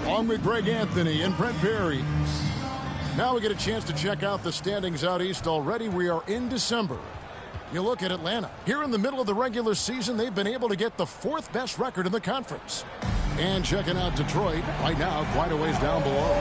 along with Greg Anthony and Brent Barry. Now we get a chance to check out the standings out east already. We are in December. You look at Atlanta. Here in the middle of the regular season, they've been able to get the 4th best record in the conference. And checking out Detroit, right now, quite a ways down below.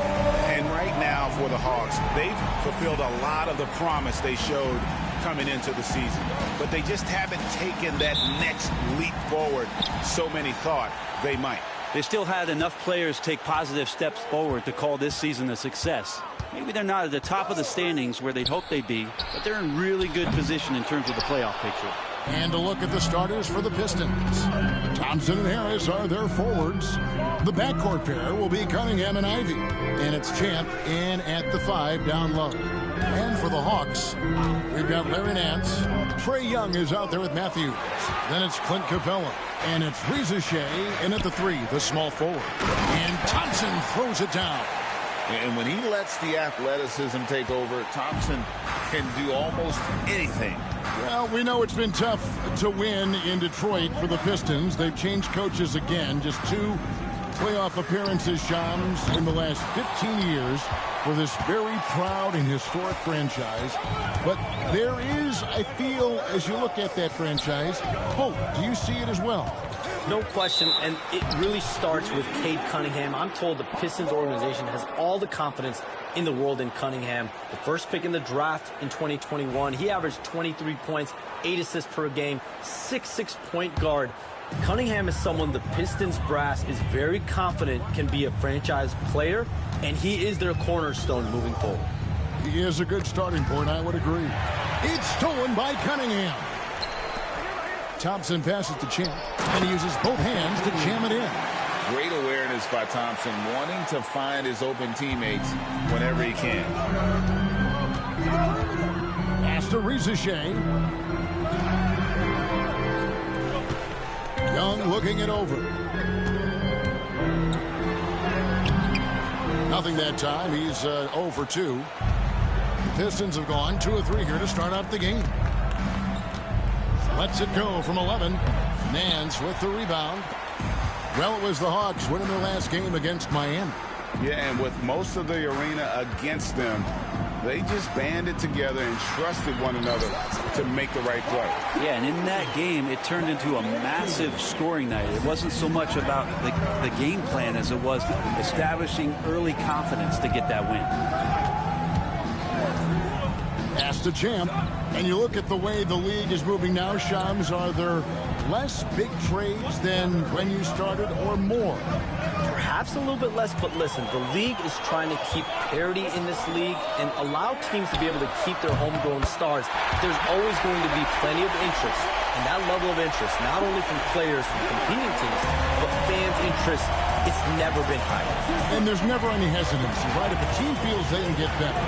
And right now for the Hawks, they've fulfilled a lot of the promise they showed coming into the season. But they just haven't taken that next leap forward so many thought they might. They still had enough players take positive steps forward to call this season a success. Maybe they're not at the top of the standings where they'd hoped they'd be, but they're in really good position in terms of the playoff picture. And a look at the starters for the Pistons. Thompson and Harris are their forwards. The backcourt pair will be Cunningham and Ivey. And it's Champ in at the 5 down low. And for the Hawks, we've got Larry Nance. Trae Young is out there with Matthews. Then it's Clint Capella. And it's Reza Shea in at the 3, the small forward. And Thompson throws it down. And when he lets the athleticism take over, Thompson can do almost anything. Well, we know it's been tough to win in Detroit for the Pistons. They've changed coaches again. Just 2 playoff appearances, Shams, in the last 15 years for this very proud and historic franchise. But there is, I feel, as you look at that franchise, hope. Do you see it as well? No question, and it really starts with Cade Cunningham. I'm told the Pistons organization has all the confidence in the world in Cunningham. The first pick in the draft in 2021. He averaged 23 points, 8 assists per game, 6'6" point guard. Cunningham is someone the Pistons brass is very confident can be a franchise player, and he is their cornerstone moving forward. He is a good starting point, I would agree. It's stolen by Cunningham. Thompson passes to Champ, and he uses both hands to jam it in. Great awareness by Thompson, wanting to find his open teammates whenever he can. Pass to Reza Shea. Young looking it over. Nothing that time. He's 0 for 2. The Pistons have gone 2 of 3 here to start out the game. Lets it go from 11. Nance with the rebound. Well, it was the Hawks winning their last game against Miami. Yeah, and with most of the arena against them, they just banded together and trusted one another to make the right play. Yeah, and in that game, it turned into a massive scoring night. It wasn't so much about the game plan as it was establishing early confidence to get that win. Pass to Champ. And you look at the way the league is moving now, Shams, are there less big trades than when you started or more? Perhaps a little bit less, but listen, the league is trying to keep parity in this league and allow teams to be able to keep their homegrown stars. There's always going to be plenty of interest, and that level of interest, not only from players from competing teams, but fans' interest, it's never been higher. And there's never any hesitancy, right? If a team feels they can get better,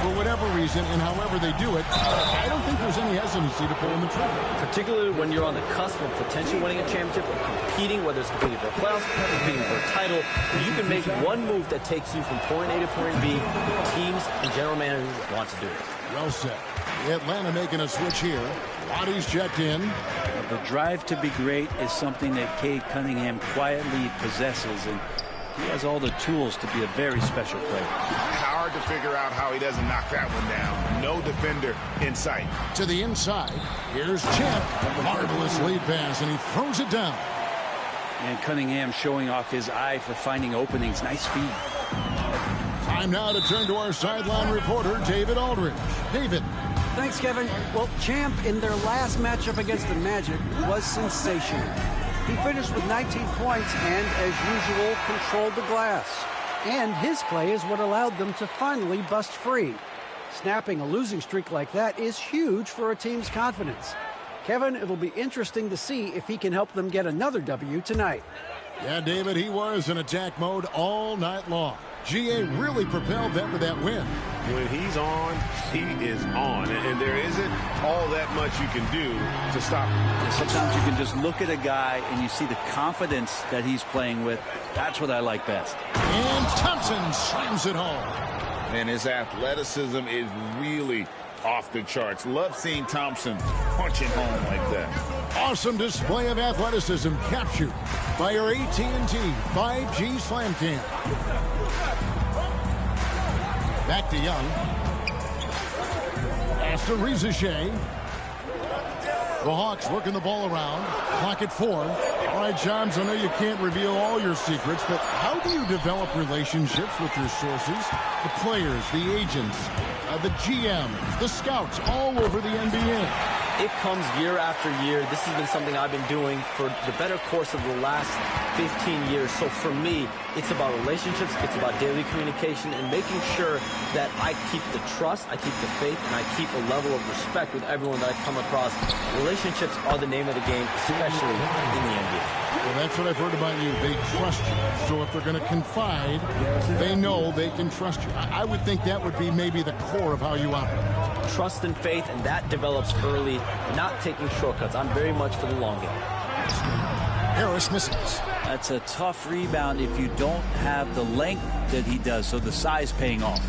for whatever reason, and however they do it, I don't think there's any hesitancy to pull in the trigger. Particularly when you're on the cusp of potentially winning a championship or competing, whether it's competing for a playoffs, competing for a title, you can make one move that takes you from point A to point B. Teams and general managers want to do it. Well said. Atlanta making a switch here. Waddy's checked in. The drive to be great is something that Cade Cunningham quietly possesses, and he has all the tools to be a very special player. Hard to figure out how he doesn't knock that one down. No defender in sight. To the inside. Here's Champ. Marvelous lead pass, and he throws it down. And Cunningham showing off his eye for finding openings. Nice feed. Time now to turn to our sideline reporter, David Aldridge. David. Thanks, Kevin. Well, Champ, in their last matchup against the Magic, was sensational. He finished with 19 points and, as usual, controlled the glass. And his play is what allowed them to finally bust free. Snapping a losing streak like that is huge for a team's confidence. Kevin, it'll be interesting to see if he can help them get another W tonight. Yeah, David, he was in attack mode all night long. GA really propelled them to that win. When he's on, he is on. And there isn't all that much you can do to stop him. Sometimes you can just look at a guy and you see the confidence that he's playing with. That's what I like best. And Thompson slams it home. And his athleticism is really off the charts. Love seeing Thompson punching home like that. Awesome display of athleticism captured by our AT&T 5G Slam Cam. Back to Young. Pass to Rizachet. The Hawks working the ball around. Clock at 4. All right, Shams, I know you can't reveal all your secrets, but how do you develop relationships with your sources? The players, the agents, the GMs, the scouts all over the NBA. It comes year after year. This has been something I've been doing for the better course of the last 15 years. So for me, it's about relationships, it's about daily communication, and making sure that I keep the trust, I keep the faith, and I keep a level of respect with everyone that I come across. Relationships are the name of the game, especially in the NBA. Well, that's what I've heard about you. They trust you. So if they're going to confide, they know they can trust you. I would think that would be maybe the core of how you operate. Trust and faith, and that develops early, not taking shortcuts. I'm very much for the long game. Harris misses. That's a tough rebound if you don't have the length that he does, so the size paying off.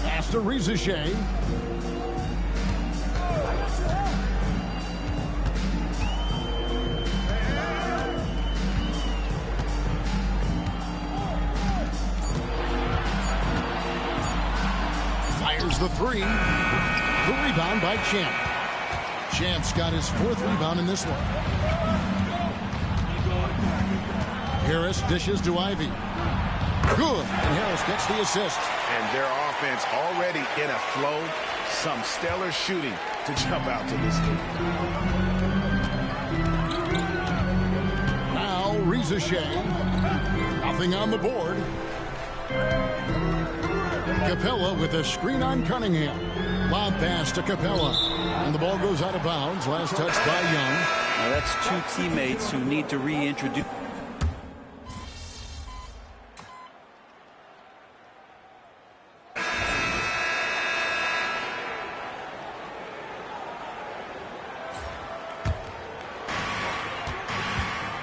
Pass to Rizachet. Fires the three. The rebound by Champ. Champ's got his 4th rebound in this one. Harris dishes to Ivy. Good. And Harris gets the assist. And their offense already in a flow. Some stellar shooting to jump out to this game. Now Rizachet. Nothing on the board. Capella with a screen on Cunningham. Lob pass to Capella. And the ball goes out of bounds. Last touch by Young. Now that's two teammates who need to reintroduce.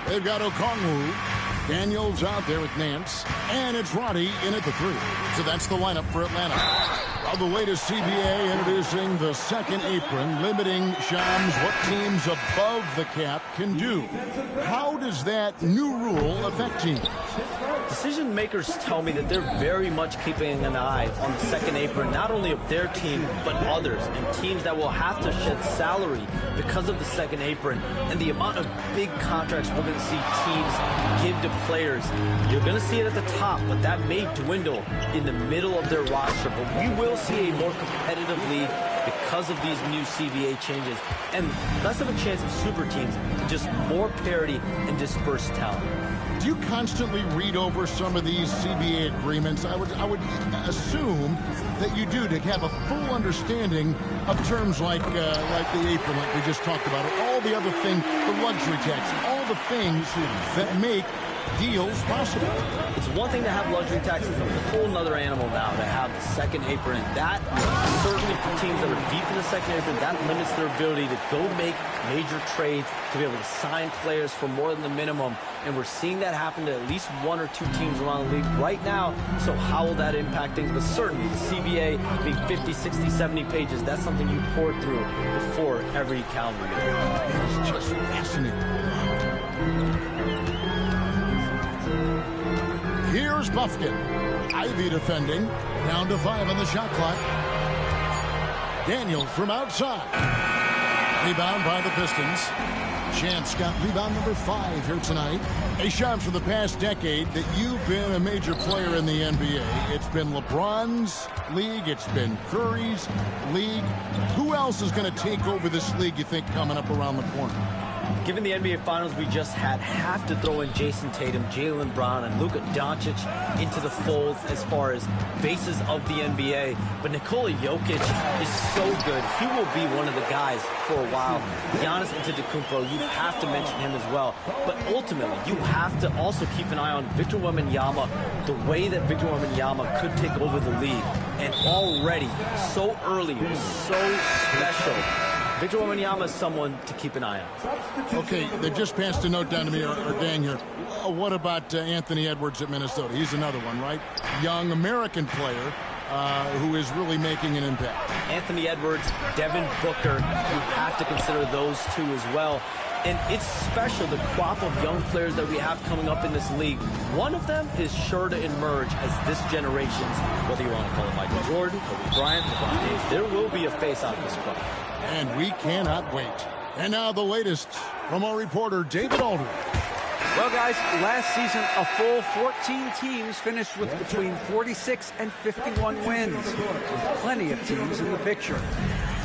They've got Okongwu. Daniels out there with Nance. And it's Roddy in at the 3. So that's the lineup for Atlanta. Well, the latest CBA introducing the second apron, limiting Shams what teams above the cap can do. How does that new rule affect teams? Decision makers tell me that they're very much keeping an eye on the second apron, not only of their team, but others, and teams that will have to shed salary because of the second apron and the amount of big contracts we're going to see teams give to players. You're going to see it at the top, but that may dwindle in the middle of their roster. But we will see a more competitive league because of these new CBA changes, and less of a chance of super teams, just more parity and dispersed talent. Do you constantly read over some of these CBA agreements? I would assume that you do, to have a full understanding of terms like the apron, like we just talked about, or all the other things, the luxury tax, all the things that make deals possible. It's one thing to have luxury taxes, it's a whole nother animal now to have the second apron. And that, certainly for teams that are deep in the second apron, that limits their ability to go make major trades, to be able to sign players for more than the minimum. And we're seeing that happen to at least 1 or 2 teams around the league right now. So how will that impact things? But certainly the CBA being 50, 60, 70 pages, that's something you pour through before every calendar year. It's just fascinating. Here's Bufkin. Ivy defending. Down to 5 on the shot clock. Daniels from outside. Rebound by the Pistons. Champ's got rebound number 5 here tonight. Hey, Shams, for the past decade that you've been a major player in the NBA, it's been LeBron's league, it's been Curry's league. Who else is going to take over this league, you think, coming up around the corner? Given the NBA Finals we just had, have to throw in Jason Tatum, Jaylen Brown, and Luka Doncic into the fold as far as faces of the NBA. But Nikola Jokic is so good. He will be one of the guys for a while. Giannis Antetokounmpo, you have to mention him as well. But ultimately, you have to also keep an eye on Victor Wembanyama, the way that Victor Wembanyama could take over the league. And already, so early, so special. Victor Wembanyama is someone to keep an eye on. Okay, they just passed a note down to me, our gang here. What about Anthony Edwards at Minnesota? He's another one, right? Young American player who is really making an impact. Anthony Edwards, Devin Booker, you have to consider those two as well. And it's special, the crop of young players that we have coming up in this league. One of them is sure to emerge as this generation's, whether you want to call it Michael Jordan, Kobe Bryant, LeBron James, there will be a face out of this club. And we cannot wait. And now the latest from our reporter, David Aldridge. Well, guys, last season, a full 14 teams finished with between 46 and 51 wins, with plenty of teams in the picture.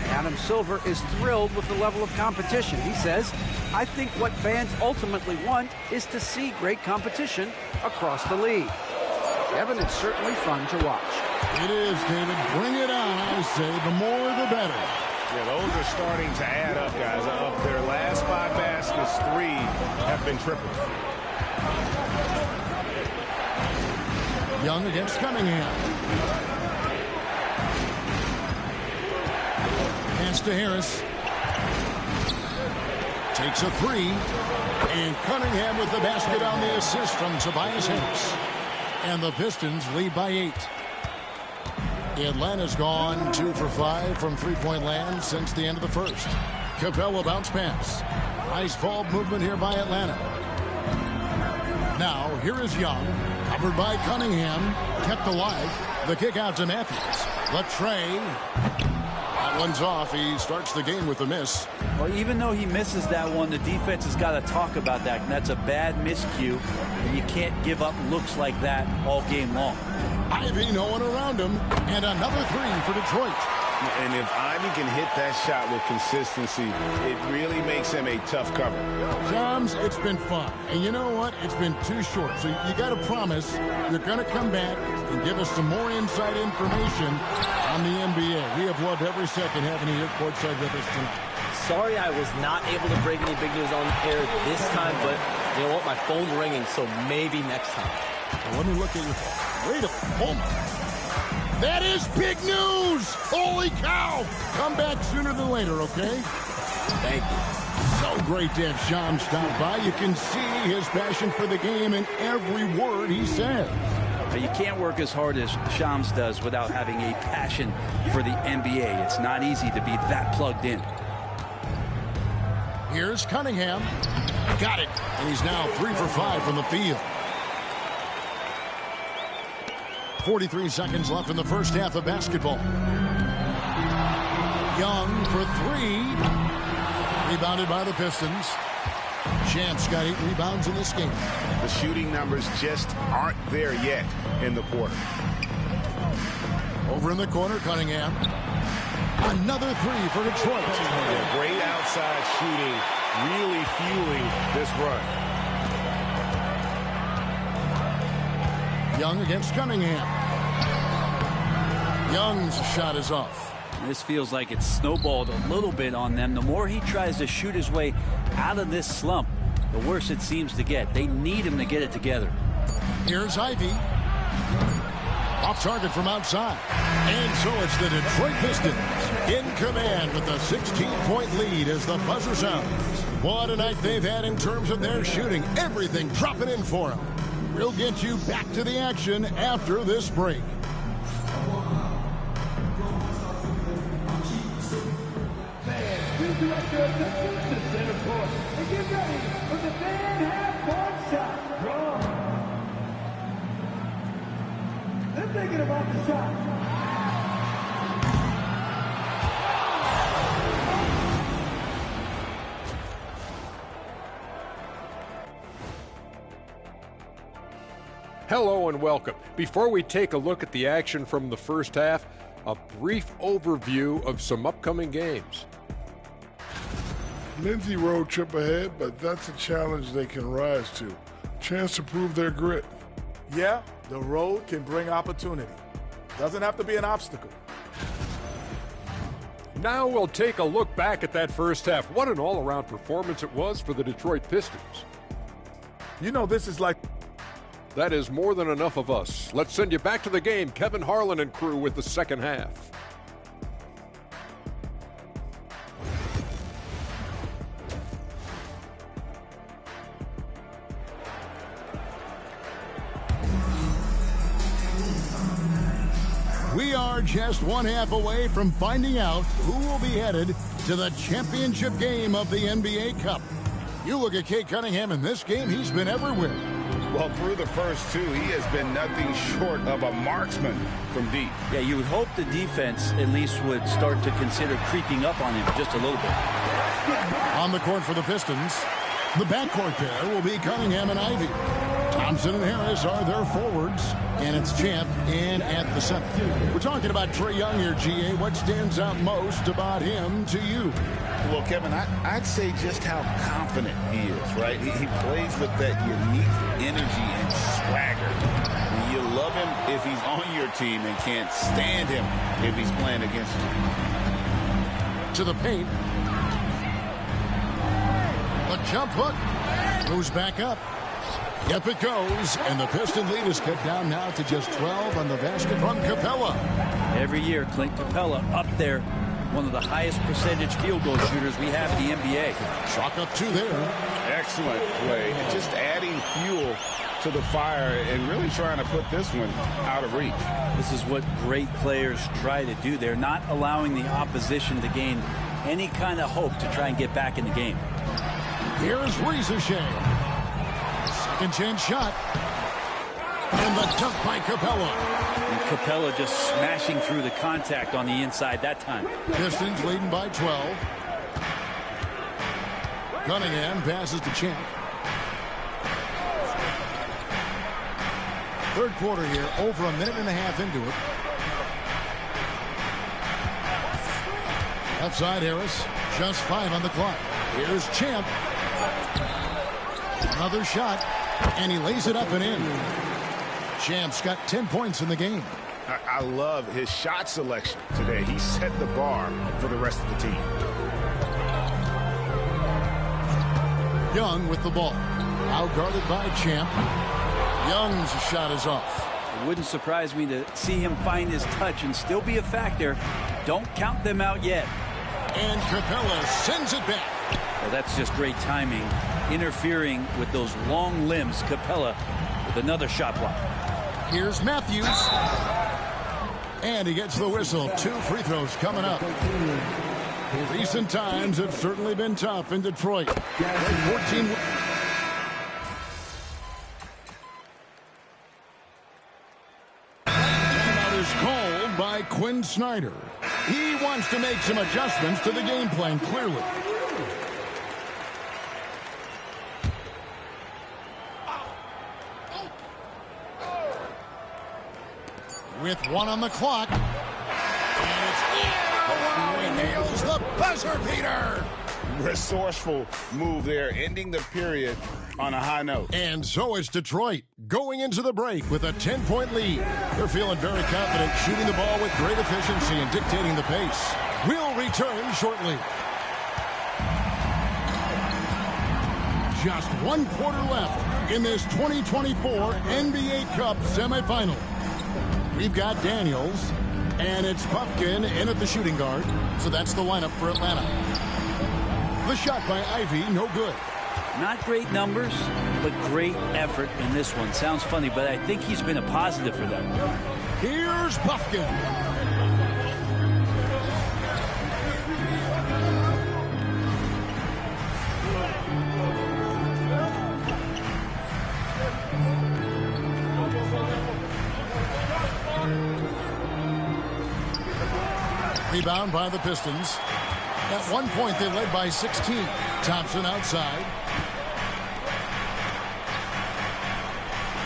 Adam Silver is thrilled with the level of competition. He says, I think what fans ultimately want is to see great competition across the league. Evan, it's certainly fun to watch. It is, David. Bring it on, I say. The more, the better. Yeah, those are starting to add up, guys. Of their last 5 baskets, 3 have been triples. Young against Cunningham. Pass to Harris. Takes a 3. And Cunningham with the basket on the assist from Tobias Harris. And the Pistons lead by 8. Atlanta's gone 2 for 5 from three-point land since the end of the first. Capella bounce pass. Nice ball movement here by Atlanta. Now, here is Young. Covered by Cunningham. Kept alive. The kick out to Matthews. Latrey. That one's off. He starts the game with a miss. Well, even though he misses that one, the defense has got to talk about that. And that's a bad miscue. And you can't give up looks like that all game long. Ivy, no one around him. And another 3 for Detroit. And if Ivy can hit that shot with consistency, it really makes him a tough cover. Shams, it's been fun. And you know what? It's been too short. So you got to promise you're going to come back and give us some more inside information on the NBA. We have loved every second having you here courtside with us tonight. Sorry I was not able to break any big news on air this time, but you know what? My phone's ringing, so maybe next time. Well, let me look at your phone. Wait a minute. Hold on. That is big news! Holy cow! Come back sooner than later, okay? Thank you. So great to have Shams stop by. You can see his passion for the game in every word he says. You can't work as hard as Shams does without having a passion for the NBA. It's not easy to be that plugged in. Here's Cunningham. Got it. And he's now 3 for 5 from the field. 43 seconds left in the first half of basketball. Young for 3. Rebounded by the Pistons. Champ's got 8 rebounds in this game. The shooting numbers just aren't there yet in the quarter. Over in the corner, Cunningham. Another 3 for Detroit. Yeah, great outside shooting, really fueling this run. Young against Cunningham. Young's shot is off. This feels like it's snowballed a little bit on them. The more he tries to shoot his way out of this slump, the worse it seems to get. They need him to get it together. Here's Ivy. Off target from outside. And so it's the Detroit Pistons in command with a 16-point lead as the buzzer sounds. What a night they've had in terms of their shooting. Everything dropping in for them. We'll get you back to the action after this break. Please direct your attention to center court and get ready for the Van half-court shot. Draw. They're thinking about the shot. Hello and welcome. Before we take a look at the action from the first half, a brief overview of some upcoming games. Lindsay road trip ahead, but that's a challenge they can rise to. Chance to prove their grit. Yeah, the road can bring opportunity. Doesn't have to be an obstacle. Now we'll take a look back at that first half. What an all-around performance it was for the Detroit Pistons. You know, this is like... That is more than enough of us. Let's send you back to the game. Kevin Harlan and crew with the second half. We are just one half away from finding out who will be headed to the championship game of the NBA Cup. You look at Cade Cunningham in this game, he's been everywhere. Well, through the first two, he has been nothing short of a marksman from deep. Yeah, you would hope the defense at least would start to consider creeping up on him just a little bit. On the court for the Pistons, the backcourt pair will be Cunningham and Ivey. Thompson and Harris are their forwards, and it's Champ in at the center. We're talking about Trae Young here, GA. What stands out most about him to you? Well, Kevin, I'd say just how confident he is, right? He plays with that unique energy and swagger. You love him if he's on your team and can't stand him if he's playing against you. To the paint. A jump hook. Goes back up. Yep, it goes. And the Piston lead is cut down now to just 12 on the basket from Capella. Every year, Clint Capella up there. One of the highest percentage field goal shooters we have in the NBA. Chalk up two there. Excellent play. And just adding fuel to the fire and really trying to put this one out of reach. This is what great players try to do. They're not allowing the opposition to gain any kind of hope to try and get back in the game. Here's Rieseshay. Second chance shot. And the dunk by Capella. And Capella just smashing through the contact on the inside that time. Pistons leading by 12. Cunningham passes to Champ. Third quarter here, over a minute and a half into it. Outside Harris, just 5 on the clock. Here's Champ. Another shot, and he lays it up and in. Champ's got 10 points in the game. I love his shot selection today. He set the bar for the rest of the team. Young with the ball. Out guarded by Champ. Young's shot is off. It wouldn't surprise me to see him find his touch and still be a factor. Don't count them out yet. And Capella sends it back. Well, that's just great timing. Interfering with those long limbs. Capella with another shot block. Here's Matthews. And he gets the whistle. 2 free throws coming up. Recent times have certainly been tough in Detroit. 14. Timeout is called by Quinn Snyder. He wants to make some adjustments to the game plan, clearly. With 1 on the clock. And it's wow, he nails the buzzer beater. Resourceful move there, ending the period on a high note. And so it's Detroit going into the break with a 10-point lead. They're feeling very confident, shooting the ball with great efficiency and dictating the pace. We'll return shortly. Just 1 quarter left in this 2024 NBA Cup semifinal. We've got Daniels, and it's Puffkin in at the shooting guard. So that's the lineup for Atlanta. The shot by Ivey, no good. Not great numbers, but great effort in this one. Sounds funny, but I think he's been a positive for them. Here's Puffkin. Rebound by the Pistons. At one point, they led by 16. Thompson outside.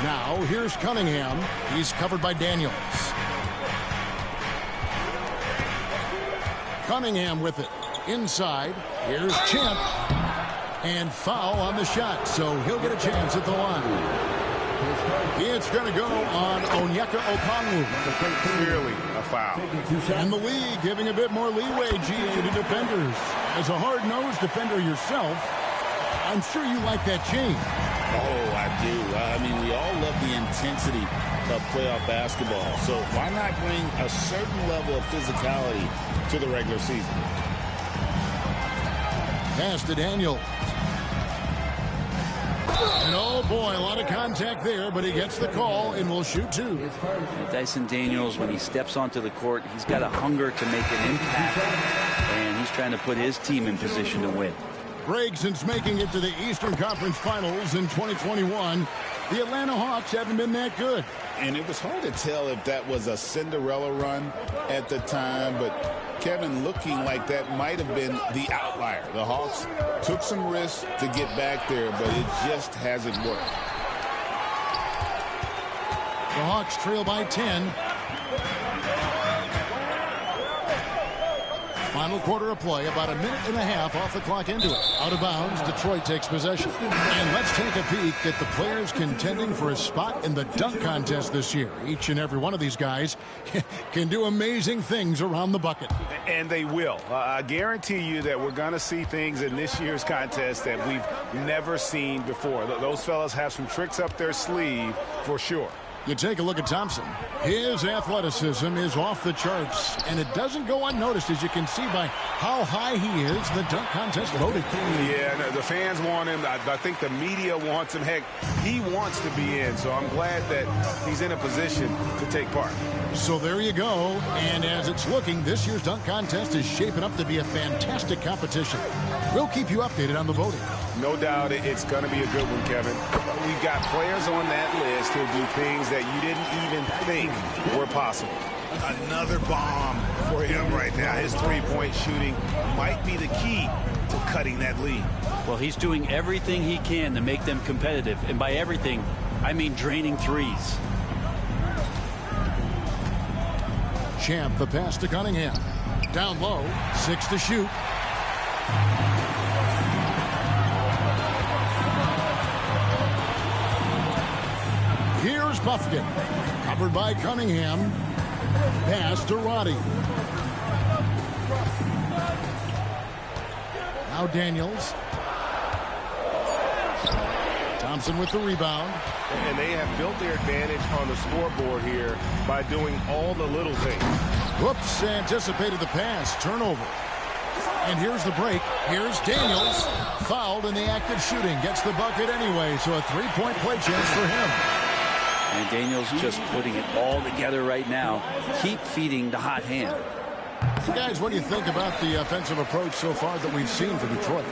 Now, here's Cunningham. He's covered by Daniels. Cunningham with it. Inside. Here's Champ. And foul on the shot, so he'll get a chance at the line. It's going to go on Onyeka Okongwu. Clearly a foul. And the league giving a bit more leeway, GA, to defenders. As a hard-nosed defender yourself, I'm sure you like that change. Oh, I do. I mean, we all love the intensity of playoff basketball. So why not bring a certain level of physicality to the regular season? Pass to Daniel. And oh boy, a lot of contact there, but he gets the call and will shoot 2. Dyson Daniels, when he steps onto the court, he's got a hunger to make an impact, and he's trying to put his team in position to win. Greg, since making it to the Eastern Conference Finals in 2021, the Atlanta Hawks haven't been that good. And it was hard to tell if that was a Cinderella run at the time, but Kevin, looking like that might have been the outlier. The Hawks took some risks to get back there, but it just hasn't worked. The Hawks trail by 10. Final quarter of play, about a minute and a half off the clock into it. Out of bounds, Detroit takes possession. And let's take a peek at the players contending for a spot in the dunk contest this year. Each and every one of these guys can do amazing things around the bucket. And they will. I guarantee you that we're going to see things in this year's contest that we've never seen before. Those fellas have some tricks up their sleeve for sure. You take a look at Thompson. His athleticism is off the charts, and it doesn't go unnoticed, as you can see by how high he is. The dunk contest voted. Yeah, the fans want him. I think the media wants him. Heck, he wants to be in, so I'm glad that he's in a position to take part. So there you go, and as it's looking, this year's dunk contest is shaping up to be a fantastic competition. We'll keep you updated on the voting. No doubt it's going to be a good one, Kevin. We've got players on that list who'll do things that you didn't even think were possible. Another bomb for him right now. His three-point shooting might be the key to cutting that lead. Well, he's doing everything he can to make them competitive. And by everything, I mean draining threes. Champ, the pass to Cunningham. Down low, 6 to shoot. Here's Buffkin. Covered by Cunningham. Pass to Roddy. Now Daniels. Thompson with the rebound. And they have built their advantage on the scoreboard here by doing all the little things. Whoops, anticipated the pass. Turnover. And here's the break. Here's Daniels. Fouled in the act of shooting. Gets the bucket anyway, so a three-point play chance for him. And Daniels just putting it all together right now. Keep feeding the hot hand. So guys, what do you think about the offensive approach so far that we've seen for Detroit?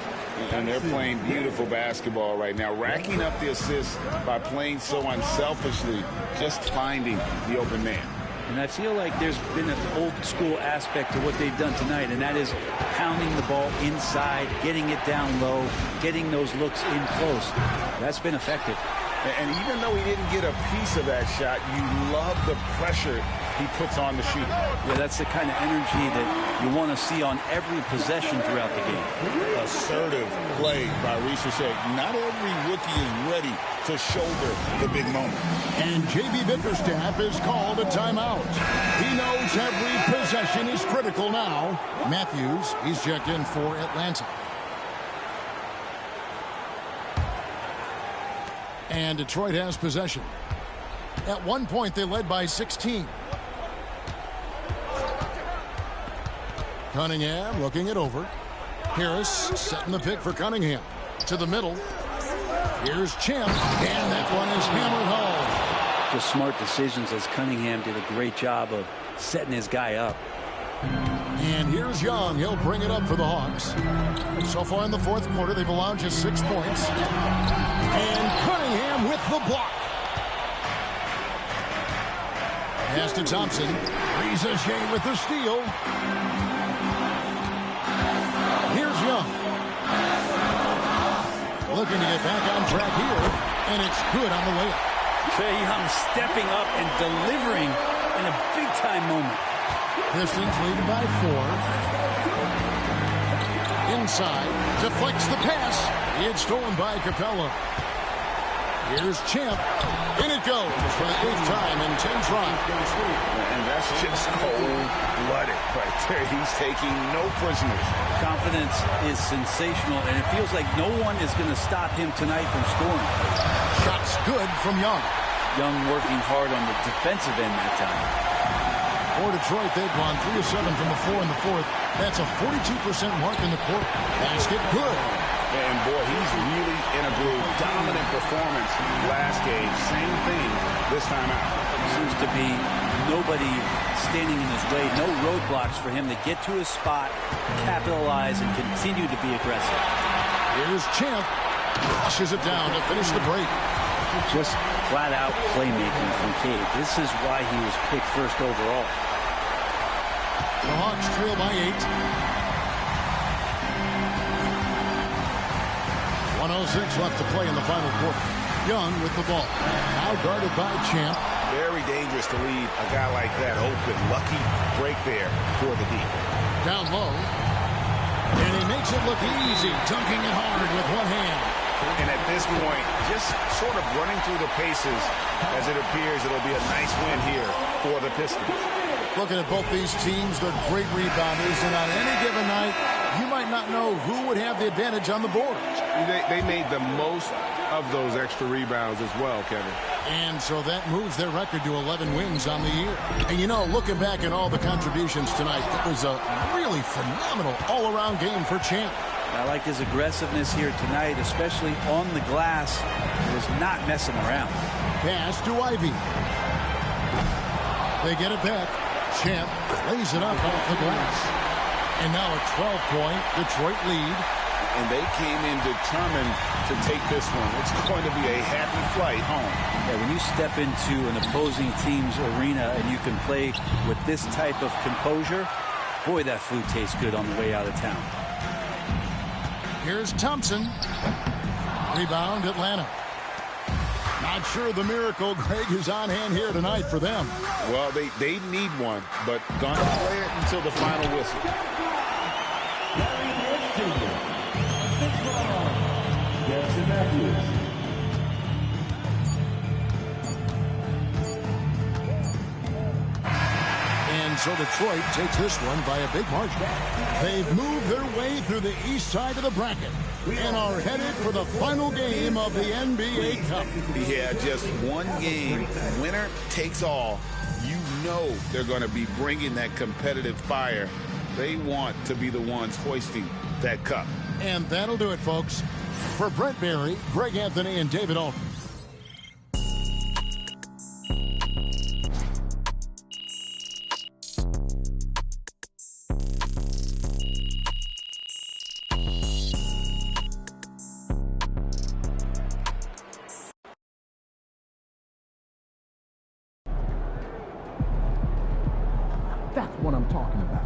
And they're playing beautiful basketball right now, racking up the assists by playing so unselfishly, just finding the open man. And I feel like there's been an old school aspect to what they've done tonight, and that is pounding the ball inside, getting it down low, getting those looks in close. That's been effective. And even though he didn't get a piece of that shot, you love the pressure he puts on the shooter. Yeah, that's the kind of energy that you want to see on every possession throughout the game. Assertive play by Reese Shea. Not every rookie is ready to shoulder the big moment. And J.B. Bickerstaff is called a timeout. He knows every possession is critical now. Matthews, he's checked in for Atlanta. And Detroit has possession. At one point, they led by 16. Cunningham looking it over. Harris setting the pick for Cunningham. To the middle. Here's Champ. And that one is hammered home. Just smart decisions, as Cunningham did a great job of setting his guy up. And here's Young. He'll bring it up for the Hawks. So far in the fourth quarter, they've allowed just 6 points. And Cunningham with the block. Pass to Thompson. Shea with the steal. Here's Young. Looking to get back on track here. And it's good on the layup. Trae Young stepping up and delivering in a big-time moment. Pistons leading by 4. Inside. Deflects the pass. It's stolen by Capella. Here's Champ. In it goes for the 8th time in 10 tries. And that's just cold-blooded right there. He's taking no prisoners. Confidence is sensational, and it feels like no one is going to stop him tonight from scoring. Shots good from Young. Young working hard on the defensive end that time. For Detroit, they've gone 3 of 7 from the floor in the fourth. That's a 42% mark in the quarter. Basket good. And boy, he's really in a groove. Dominant performance last game. Same thing this time out. Seems to be nobody standing in his way. No roadblocks for him to get to his spot, capitalize, and continue to be aggressive. Here's Champ. Flushes it down to finish the break. Just flat-out playmaking from Cade. This is why he was picked first overall. The Hawks trail by 8. 1:06 left to play in the final quarter. Young with the ball. Now guarded by Champ. Very dangerous to leave a guy like that open. Lucky break there for the D. Down low. And he makes it look easy, dunking it hard with one hand. And at this point, just sort of running through the paces as it appears it'll be a nice win here for the Pistons. Looking at both these teams, they're great rebounders, and on any given night, you might not know who would have the advantage on the boards. They made the most of those extra rebounds as well, Kevin. And so that moves their record to 11 wins on the year. And you know, looking back at all the contributions tonight, it was a really phenomenal all-around game for Champ. I like his aggressiveness here tonight, especially on the glass. He was not messing around. Pass to Ivy. They get it back. Champ lays it up off the glass. And now a 12-point Detroit lead. And they came in determined to take this one. It's going to be a happy flight home. Yeah, when you step into an opposing team's arena and you can play with this type of composure, boy, that food tastes good on the way out of town. Here's Thompson. Rebound, Atlanta. Not sure the miracle, Greg, is on hand here tonight for them. Well, they need one, but gonna play it until the final whistle. Garrison Matthews. And so Detroit takes this one by a big margin. They've moved their way through the east side of the bracket and are headed for the final game of the NBA Cup. Yeah, just one game. Winner takes all. You know they're going to be bringing that competitive fire. They want to be the ones hoisting that cup. And that'll do it, folks. For Brent Barry, Greg Anthony, and David Aldridge. That's what I'm talking about.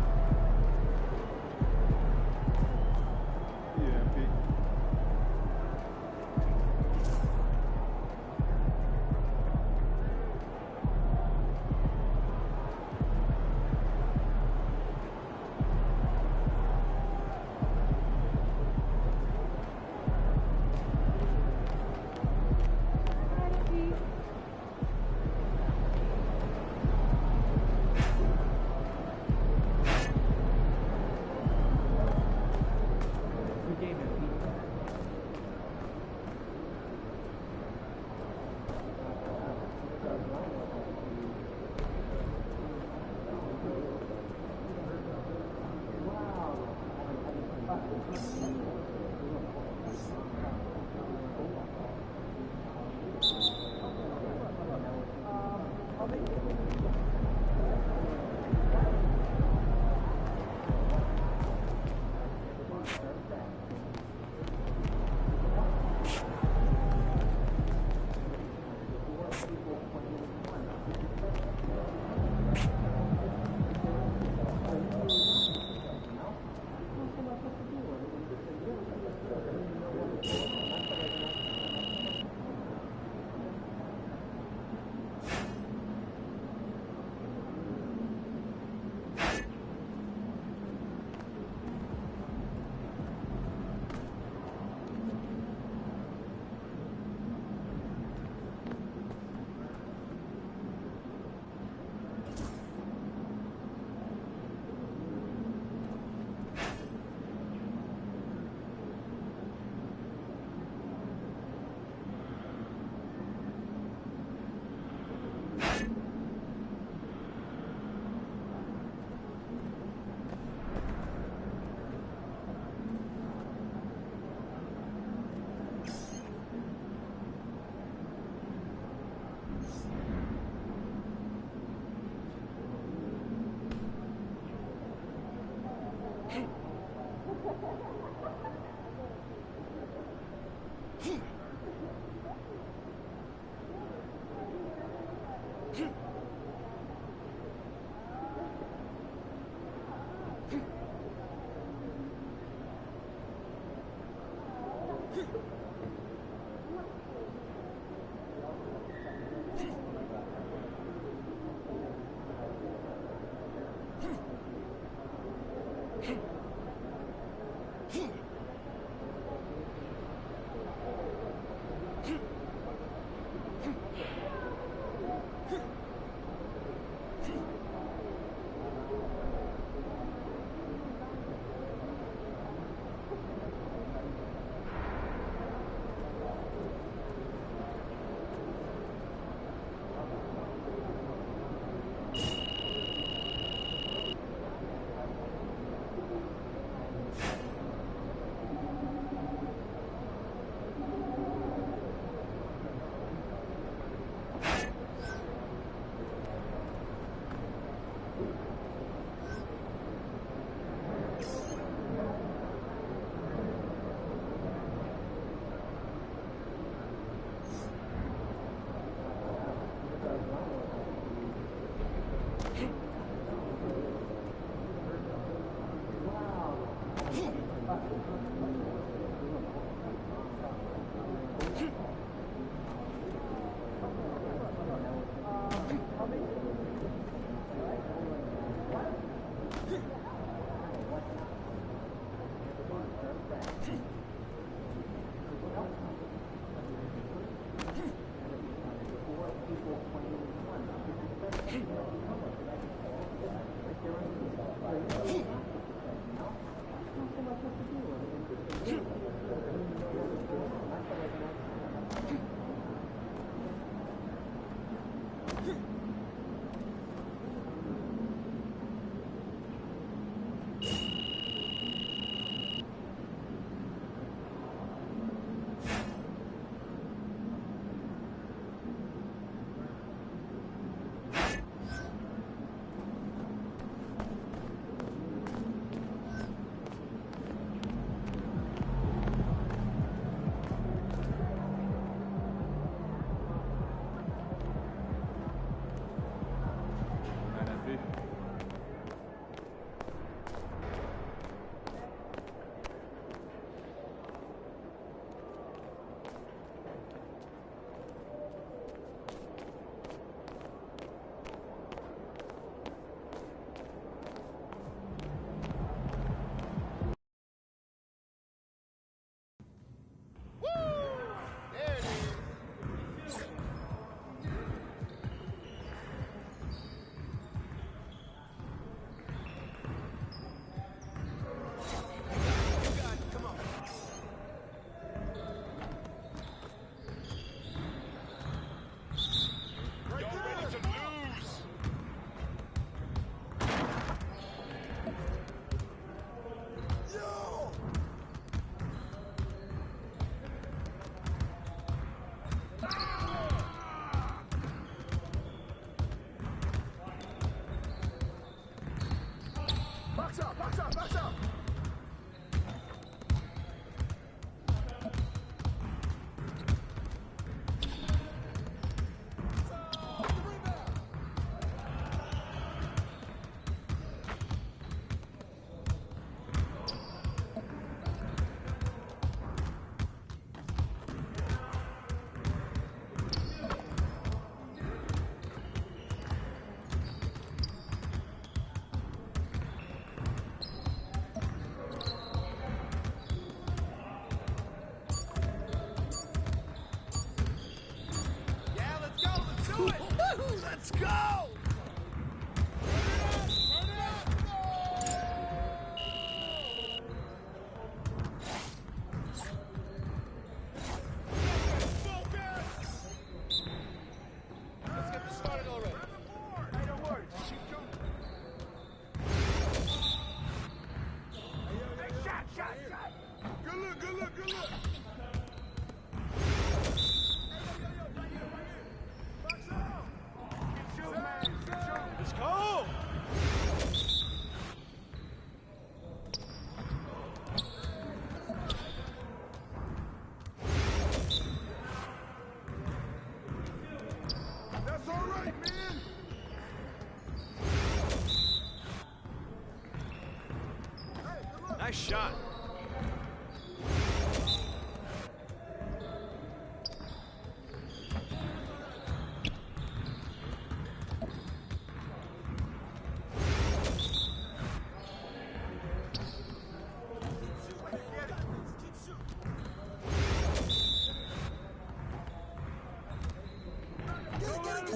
Nice shot.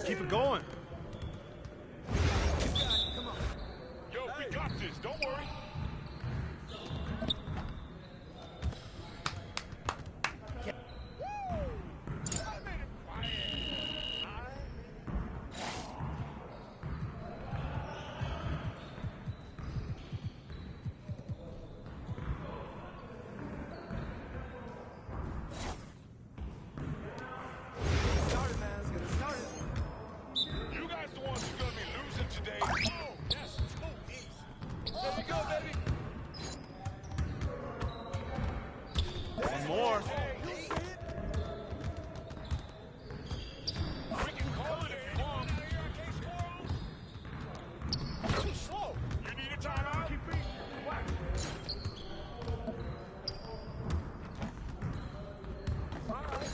Keep it going. Yo, we got this. Don't worry. One more. We can call it if you want. Too slow. You need a timeout? Keep beating. Watch. All right.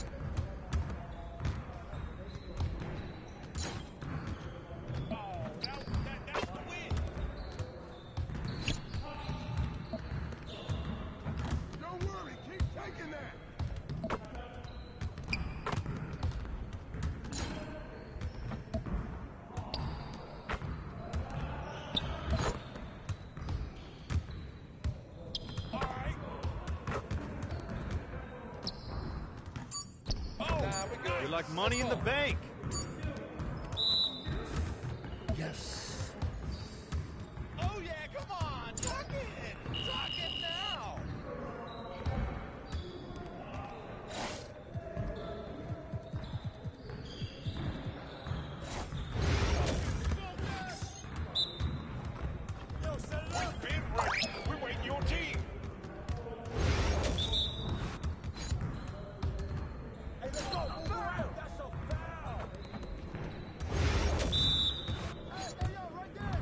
That's the win. Don't worry. Keep taking that. All right. You're like money in the bank. Yes. Oh, yeah, come on. Talk it. Talk it now. Yo, set it up. We've been ready. We're waiting your team. Hey, let's go. Move around. That's a foul. Hey, yo, right there.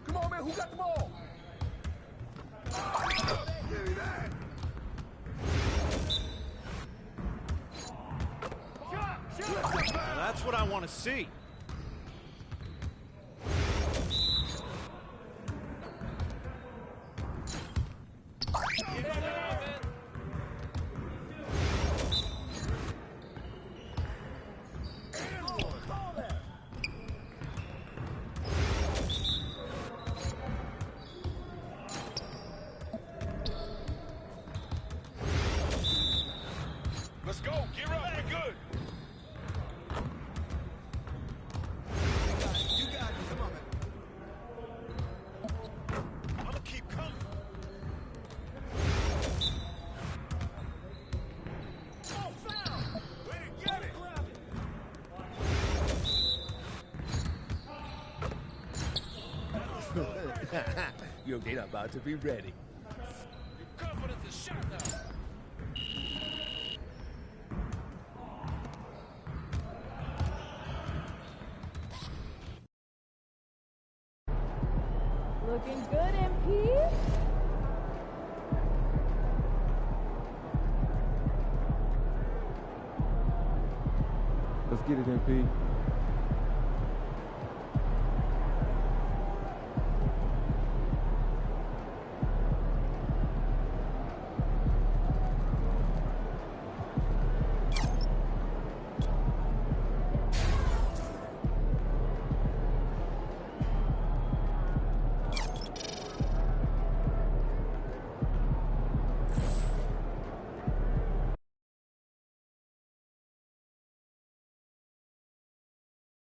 Come on, man. Who got the ball? Give me that. Now that's what I want to see. Let's go. Gear up. We're good. You got it. Come on, man. I'm gonna keep coming. Oh, foul! Way to get it. Grab it. Your gate about to be ready. Your confidence is shot now. Looking good, MP. Let's get it, MP.